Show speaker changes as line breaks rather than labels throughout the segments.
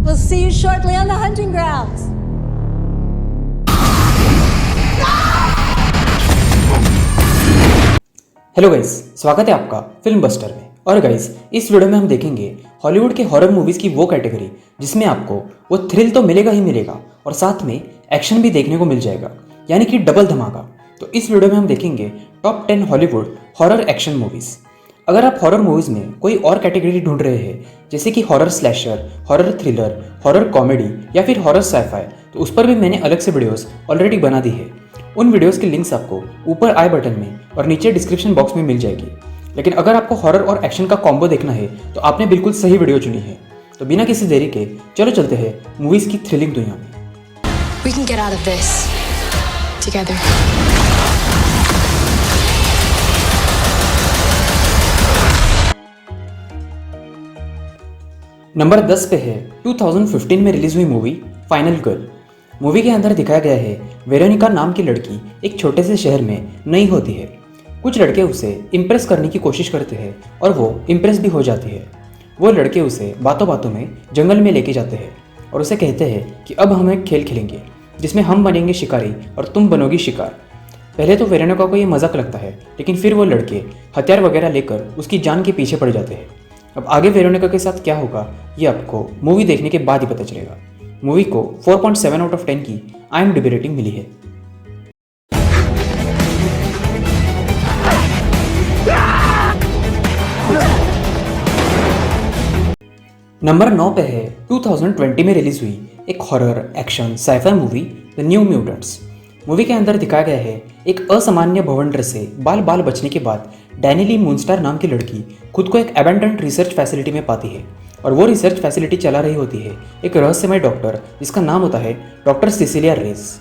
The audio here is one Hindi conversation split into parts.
We'll see you shortly on the hunting grounds.
Hello guys, स्वागत है आपका फिल्म बस्टर में। और गाइस, इस वीडियो में हम देखेंगे हॉलीवुड के हॉरर मूवीज़ की वो कैटेगरी जिसमें आपको वो थ्रिल तो मिलेगा ही मिलेगा और साथ में एक्शन भी देखने को मिल जाएगा, यानी कि डबल धमाका। तो इस वीडियो में हम देखेंगे top 10 Hollywood horror action movies. अगर आप हॉरर मूवीज़ में कोई और कैटेगरी ढूंढ रहे हैं, जैसे कि horror slasher, horror thriller, horror comedy या फिर हॉरर साइफाई, तो उस पर भी मैंने अलग से वीडियोस ऑलरेडी बना दी है। उन वीडियोस के लिंक्स आपको ऊपर आई बटन में और नीचे डिस्क्रिप्शन बॉक्स में मिल जाएगी। लेकिन अगर आपको हॉरर और एक्शन का कॉम्बो देखना है तो आपने बिल्कुल सही वीडियो चुनी है। तो बिना किसी देरी के चलो चलते हैं मूवीज़ की थ्रिलिंग दुनिया में।
We can get out of this together.
Number 10 पे है 2015 में रिलीज हुई मूवी फाइनल गर्ल। मूवी के अंदर दिखाया गया है वेरोनिका नाम की लड़की एक छोटे से शहर में नई होती है। कुछ लड़के उसे इम्प्रेस करने की कोशिश करते हैं और वो इम्प्रेस भी हो जाती है। वो लड़के उसे बातों बातों में जंगल में लेके जाते हैं और उसे कहते हैं कि अब हम एक खेल खेलेंगे जिसमें हम बनेंगे शिकारी और तुम बनोगी शिकार। पहले तो वेरोनिका को ये मजाक लगता है, लेकिन फिर वो लड़के हथियार वगैरह लेकर उसकी जान के पीछे पड़ जाते हैं। अब आगे वेरोनिका के साथ क्या होगा ये आपको मूवी देखने के बाद ही पता चलेगा। मूवी को 4.7 आउट ऑफ 10 की IMDb रेटिंग मिली है। नंबर 9 पे है 2020 में रिलीज हुई एक horror action sci-fi movie the New Mutants. Movie के अंदर दिखाया गया है एक असामान्य भवंडर से बाल बाल बचने के बाद डैनिली मूनस्टार नाम की लड़की खुद को एक अबैंडन्ड रिसर्च फैसिलिटी में पाती है और वो रिसर्च फैसिलिटी चला रही होती है एक रहस्यमय डॉक्टर जिसका नाम होता है doctor Cecilia Reyes.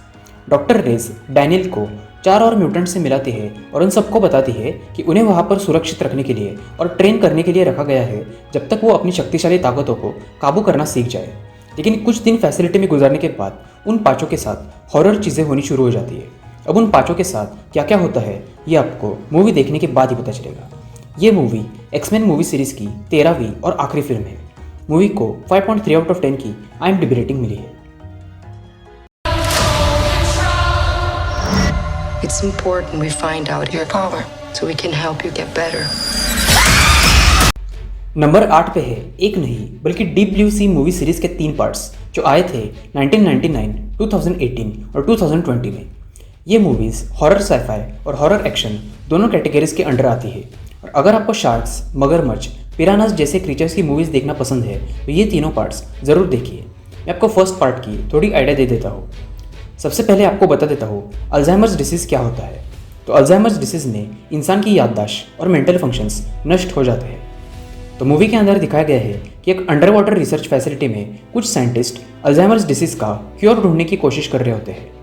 Doctor Reyes Daniel को 4 और म्यूटेंट से मिलाती है और उन सबको बताती है कि उन्हें वहाँ पर सुरक्षित रखने के लिए और ट्रेन करने के लिए रखा गया है जब तक वो अपनी शक्तिशाली ताकतों को काबू करना सीख जाए। लेकिन कुछ दिन फैसिलिटी में गुजारने के बाद उन पाँचों के साथ हॉरर चीज़ें होनी शुरू हो जाती है। अब उन पाँचों के साथ क्या क्या होता है ये आपको मूवी देखने के बाद ही पता चलेगा। ये मूवी एक्समैन मूवी सीरीज की 13वीं और आखिरी फिल्म है। मूवी को 5.3 आउट ऑफ 10 की IMDb रेटिंग मिली है।
It's important we find out your power so we can help you get better.
Number 8 पे है एक नहीं बल्कि डीप ब्लू सी मूवी सीरीज के 3 पार्ट्स जो आए थे 1999, 2018 और 2020 में। ये मूवीज़ हॉरर साइफाई और हॉरर एक्शन दोनों कैटेगरीज के अंडर आती है। और अगर आपको शार्क्स, मगरमच्छ, पिरानास जैसे क्रीचर्स की मूवीज़ देखना पसंद है तो ये तीनों पार्ट्स ज़रूर देखिए। मैं आपको फर्स्ट पार्ट की थोड़ी आइडिया दे देता हूँ। सबसे पहले आपको बता देता हूँ अल्जाइमर्स डिसीज़ क्या होता है। तो अल्जाइमर्स डिसीज़ में इंसान की याददाश्त और मेंटल फंक्शंस नष्ट हो जाते हैं। तो मूवी के अंदर दिखाया गया है कि एक अंडर वाटर रिसर्च फैसिलिटी में कुछ साइंटिस्ट अल्जाइमर्स डिसीज़ का क्योर ढूंढने की कोशिश कर रहे होते हैं।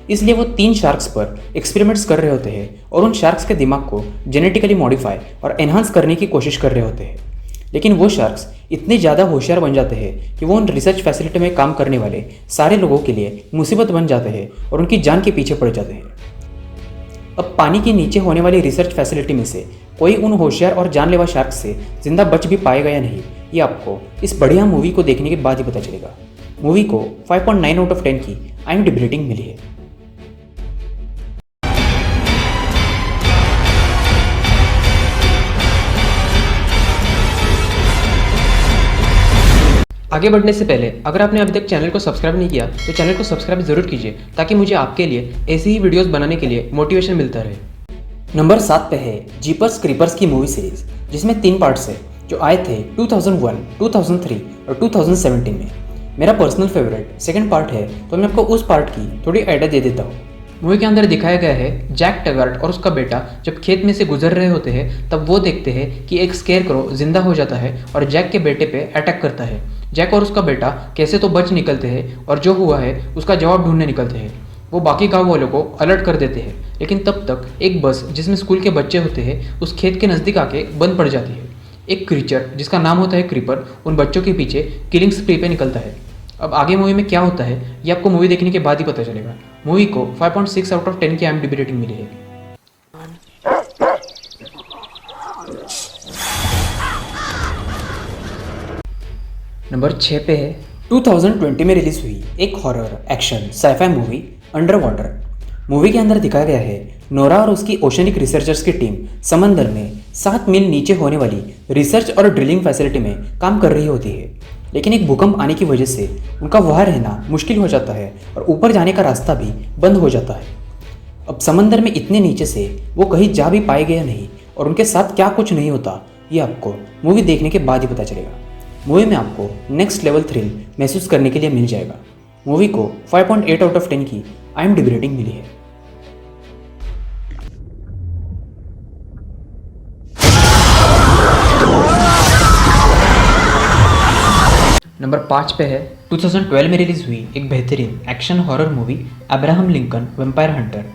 इसलिए वो 3 शार्क्स पर एक्सपेरिमेंट्स कर रहे होते हैं और उन शार्क्स के दिमाग को जेनेटिकली मॉडिफाई और एनहांस करने की कोशिश कर रहे होते हैं। लेकिन वो शार्क्स इतने ज़्यादा होशियार बन जाते हैं कि वो उन रिसर्च फैसिलिटी में काम करने वाले सारे लोगों के लिए मुसीबत बन जाते हैं और उनकी जान के पीछे पड़ जाते हैं। अब पानी के नीचे होने वाली रिसर्च फैसिलिटी में से कोई उन होशियार और जानलेवा शार्क से जिंदा बच भी पाएगा या नहीं ये आपको इस बढ़िया मूवी को देखने के बाद ही पता चलेगा। मूवी को 5.9 आउट ऑफ 10 की IMDb रेटिंग मिली है। आगे बढ़ने से पहले अगर आपने अभी तक चैनल को सब्सक्राइब नहीं किया तो चैनल को सब्सक्राइब जरूर कीजिए ताकि मुझे आपके लिए ऐसी ही वीडियोस बनाने के लिए मोटिवेशन मिलता रहे। नंबर 7 पे है जीपर्स क्रीपर्स की मूवी सीरीज जिसमें 3 पार्ट्स है जो आए थे 2001, 2003 और 2017 में। मेरा पर्सनल फेवरेट सेकंड पार्ट है तो मैं आपको उस पार्ट की थोड़ी आइडिया दे देता हूँ। मूवी के अंदर दिखाया गया है जैक टगार्ट और उसका बेटा जब खेत में से गुजर रहे होते हैं तब वो देखते हैं कि एक स्केरक्रो जिंदा हो जाता है और जैक के बेटे पे अटैक करता है। जैक और उसका बेटा कैसे तो बच निकलते हैं और जो हुआ है उसका जवाब ढूंढने निकलते हैं। वो बाकी गांव वालों को अलर्ट कर देते हैं, लेकिन तब तक एक बस जिसमें स्कूल के बच्चे होते हैं उस खेत के नज़दीक आके बंद पड़ जाती है। एक क्रीचर जिसका नाम होता है क्रीपर उन बच्चों के पीछे किलिंग स्प्री पे निकलता है। अब आगे मूवी में क्या होता है ये आपको मूवी देखने के बाद ही पता चलेगा। मूवी को 5.6 आउट ऑफ 10 की IMDb रेटिंग मिली है। नंबर 6 पे है 2020 में रिलीज हुई एक horror action sci-fi movie Underwater. Movie के अंदर दिखाया गया है नोरा और उसकी ओशनिक रिसर्चर्स की टीम समंदर में 7 मील नीचे होने वाली रिसर्च और ड्रिलिंग फैसिलिटी में काम कर रही होती है, लेकिन एक भूकंप आने की वजह से उनका वहाँ रहना मुश्किल हो जाता है और ऊपर जाने का रास्ता भी बंद हो जाता है। अब समंदर में इतने नीचे से वो कहीं जा भी पाएंगे या नहीं और उनके साथ क्या कुछ नहीं होता, ये आपको मूवी देखने के बाद ही पता चलेगा। मूवी में आपको नेक्स्ट लेवल थ्रिल महसूस करने के लिए मिल जाएगा। मूवी को 5.8 आउट ऑफ 10 की IMDb रेटिंग मिली है। नंबर 5 पे है 2012 में रिलीज हुई एक बेहतरीन action horror movie Abraham Lincoln vampire Hunter.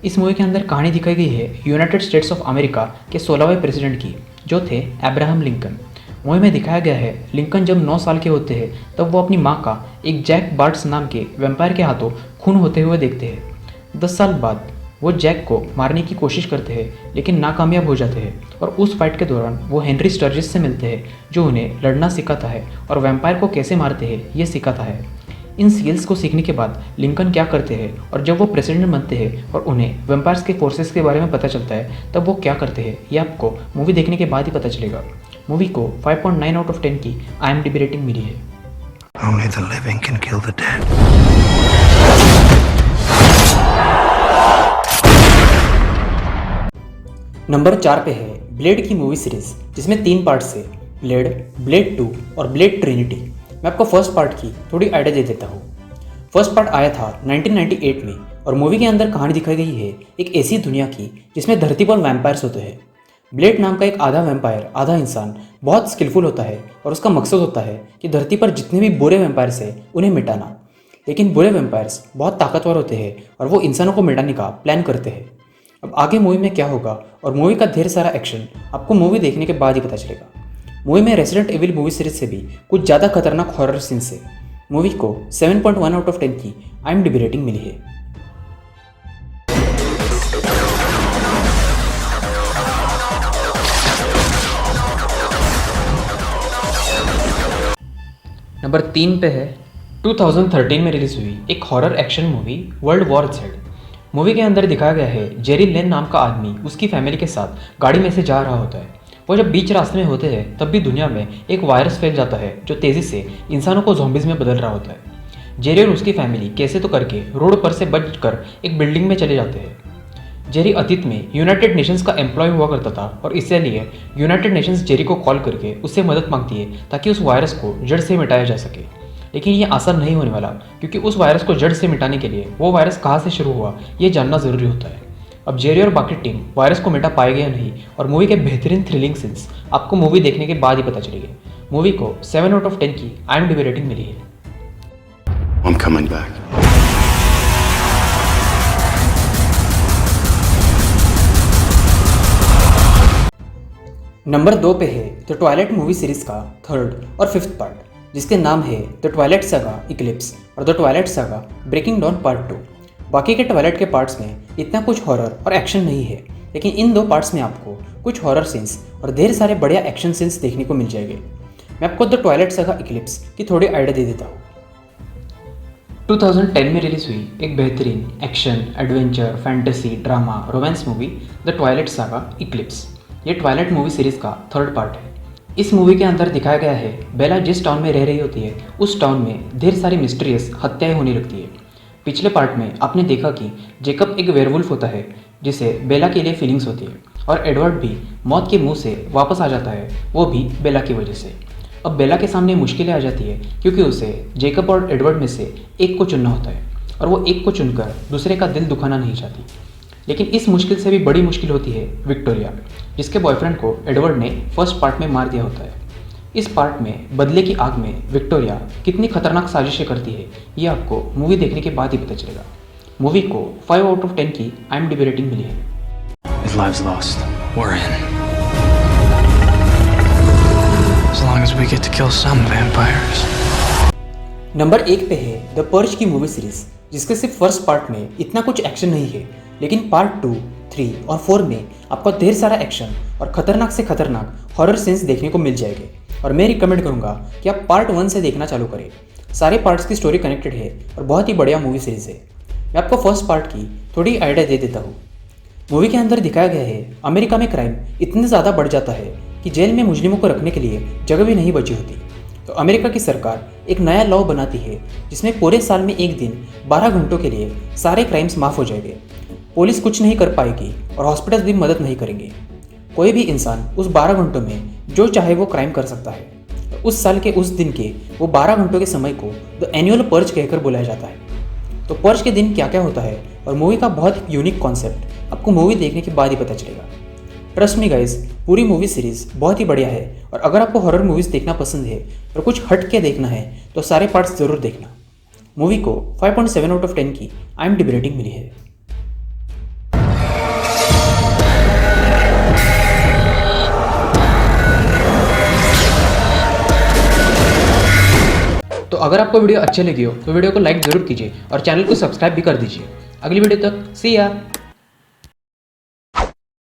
इस मूवी के अंदर कहानी दिखाई गई है यूनाइटेड स्टेट्स ऑफ अमेरिका के 16वें प्रेसिडेंट की, जो थे अब्राहम लिंकन। मूवी में दिखाया गया है लिंकन जब 9 साल के होते हैं तब वो अपनी माँ का एक जैक बार्ट्स नाम के वैम्पायर के हाथों खून होते हुए देखते हैं। 10 साल बाद वो जैक को मारने की कोशिश करते हैं लेकिन नाकामयाब हो जाते हैं और उस फाइट के दौरान वो हेनरी स्टर्जिस से मिलते हैं, जो उन्हें लड़ना सिखाता है और वैम्पायर को कैसे मारते हैं ये सिखाता है। इन स्किल्स को सीखने के बाद लिंकन क्या करते हैं और जब वो प्रेसिडेंट बनते हैं और उन्हें वैम्पायर्स के फोर्सेस के बारे में पता चलता है तब वो क्या करते हैं ये आपको मूवी देखने के बाद ही पता चलेगा। मूवी को 5.9 आउट ऑफ 10 की IMDb रेटिंग मिली है।
Only the living can kill the dead.
Number 4 पे है ब्लेड की मूवी सीरीज, जिसमें 3 पार्ट्स है, ब्लेड, ब्लेड 2 और ब्लेड ट्रिनिटी। मैं आपको फर्स्ट पार्ट की थोड़ी आइडिया दे देता हूँ। फर्स्ट पार्ट आया था 1998 में और मूवी के अंदर कहानी दिखाई गई है एक ऐसी दुनिया की जिसमें धरती पर वैम्पायर्स होते हैं। ब्लेड नाम का एक आधा वैम्पायर आधा इंसान बहुत स्किलफुल होता है और उसका मकसद होता है कि धरती पर जितने भी बुरे वैम्पायर्स हैं उन्हें मिटाना। लेकिन बुरे वैम्पायर्स बहुत ताकतवर होते हैं और वो इंसानों को मिटाने का प्लान करते हैं। अब आगे मूवी में क्या होगा और मूवी का ढेर सारा एक्शन आपको मूवी देखने के बाद ही पता चलेगा। मूवी में रेसिडेंट एविल मूवी सीरीज से भी कुछ ज़्यादा खतरनाक हॉरर सीन्स है। मूवी को 7.1 आउट ऑफ 10 की IMDb रेटिंग मिली है। नंबर 3 पे है 2013 में रिलीज हुई एक horror action movie world war Z। Movie के अंदर दिखाया गया है जेरी लेन नाम का आदमी उसकी फैमिली के साथ गाड़ी में से जा रहा होता है। वो जब बीच रास्ते में होते हैं तब भी दुनिया में एक वायरस फैल जाता है जो तेज़ी से इंसानों को ज़ॉम्बीज़ में बदल रहा होता है। जेरी और उसकी फैमिली कैसे तो करके रोड पर से बचकर एक बिल्डिंग में चले जाते हैं। जेरी अतीत में यूनाइटेड नेशंस का एम्प्लॉय हुआ करता था और इसलिए यूनाइटेड नेशंस जेरी को कॉल करके उससे मदद मांगती है ताकि उस वायरस को जड़ से मिटाया जा सके। लेकिन ये आसान नहीं होने वाला, क्योंकि उस वायरस को जड़ से मिटाने के लिए वो वायरस कहाँ से शुरू हुआ ये जानना ज़रूरी होता है। अब जेरी और बाकी टीम वायरस को मिटा पाएगी या नहीं और मूवी के बेहतरीन थ्रिलिंग सीन्स आपको मूवी देखने के बाद ही पता चलेंगे। मूवी को 7 आउट ऑफ 10 की IMDb रेटिंग मिली है।
I'm coming back.
नंबर 2 पे है द ट्वाइलाइट मूवी सीरीज का 3rd और 5th पार्ट, जिसके नाम है द ट्वाइलाइट सागा इक्लिप्स और the Twilight Saga Breaking Dawn part 2। बाकी के ट्वाइलाइट के पार्ट्स में इतना कुछ हॉरर और एक्शन नहीं है, लेकिन इन 2 पार्ट्स में आपको कुछ हॉरर सीन्स और ढेर सारे बढ़िया एक्शन सीन्स देखने को मिल जाएंगे। मैं आपको द ट्वाइलाइट सागा इक्लिप्स की थोड़ी आइडिया दे देता हूँ। 2010 में रिलीज हुई एक बेहतरीन action adventure fantasy drama romance movie the Twilight Saga Eclipse. ये ट्वाइलाइट मूवी सीरीज का 3rd पार्ट है। इस मूवी के अंदर दिखाया गया है बेला जिस टाउन में रह रही होती है उस टाउन में ढेर सारी मिस्टीरियस हत्याएं होने लगती है। पिछले पार्ट में आपने देखा कि जेकब एक वेयरवुल्फ होता है जिसे बेला के लिए फीलिंग्स होती है और एडवर्ड भी मौत के मुंह से वापस आ जाता है, वो भी बेला की वजह से। अब बेला के सामने मुश्किलें आ जाती है क्योंकि उसे जेकब और एडवर्ड में से एक को चुनना होता है और वो एक को चुनकर दूसरे का दिल दुखाना नहीं चाहती। लेकिन इस मुश्किल से भी बड़ी मुश्किल होती है विक्टोरिया, जिसके बॉयफ्रेंड को एडवर्ड ने फर्स्ट पार्ट में मार दिया होता है। इस पार्ट में बदले की आग में विक्टोरिया कितनी खतरनाक साजिशें करती है ये आपको मूवी देखने के बाद ही पता चलेगा। मूवी को 5 आउट ऑफ 10 की IMDb रेटिंग मिली है।
His life's lost. We're in. As long as we get to kill some vampires.
Number 1 पे है द पर्ज की मूवी सीरीज, जिसके सिर्फ फर्स्ट पार्ट में इतना कुछ एक्शन नहीं है, लेकिन पार्ट 2, 3 और 4 में आपको ढेर सारा एक्शन और खतरनाक से खतरनाक हॉरर सीन्स देखने को मिल जाएंगे। और मैं रिकमेंड करूँगा कि आप पार्ट 1 से देखना चालू करें। सारे पार्ट्स की स्टोरी कनेक्टेड है और बहुत ही बढ़िया मूवी सीरीज़ है। मैं आपको फर्स्ट पार्ट की थोड़ी आइडिया दे देता हूँ। मूवी के अंदर दिखाया गया है अमेरिका में क्राइम इतने ज़्यादा बढ़ जाता है कि जेल में मुजरिमों को रखने के लिए जगह भी नहीं बची होती। तो अमेरिका की सरकार एक नया लॉ बनाती है जिसमें पूरे साल में एक दिन 12 घंटों के लिए सारे क्राइम्स माफ़ हो जाएंगे। पुलिस कुछ नहीं कर पाएगी और हॉस्पिटल्स भी मदद नहीं करेंगे। कोई भी इंसान उस 12 घंटों में जो चाहे वो क्राइम कर सकता है। उस साल के उस दिन के वो 12 घंटों के समय को द एनुअल पर्ज कहकर बुलाया जाता है। तो पर्ज के दिन क्या क्या होता है और मूवी का बहुत यूनिक कॉन्सेप्ट आपको मूवी देखने के बाद ही पता चलेगा। ट्रस्ट मी गाइस, पूरी मूवी सीरीज़ बहुत ही बढ़िया है और अगर आपको हॉरर मूवीज़ देखना पसंद है और कुछ हट के देखना है तो सारे पार्ट्स ज़रूर देखना। मूवी को 5.7 आउट ऑफ 10 की IMDb रेटिंग मिली है। तो अगर आपको वीडियो अच्छे लगी हो तो वीडियो को लाइक ज़रूर कीजिए और चैनल को सब्सक्राइब भी कर दीजिए। अगली वीडियो तक सी या।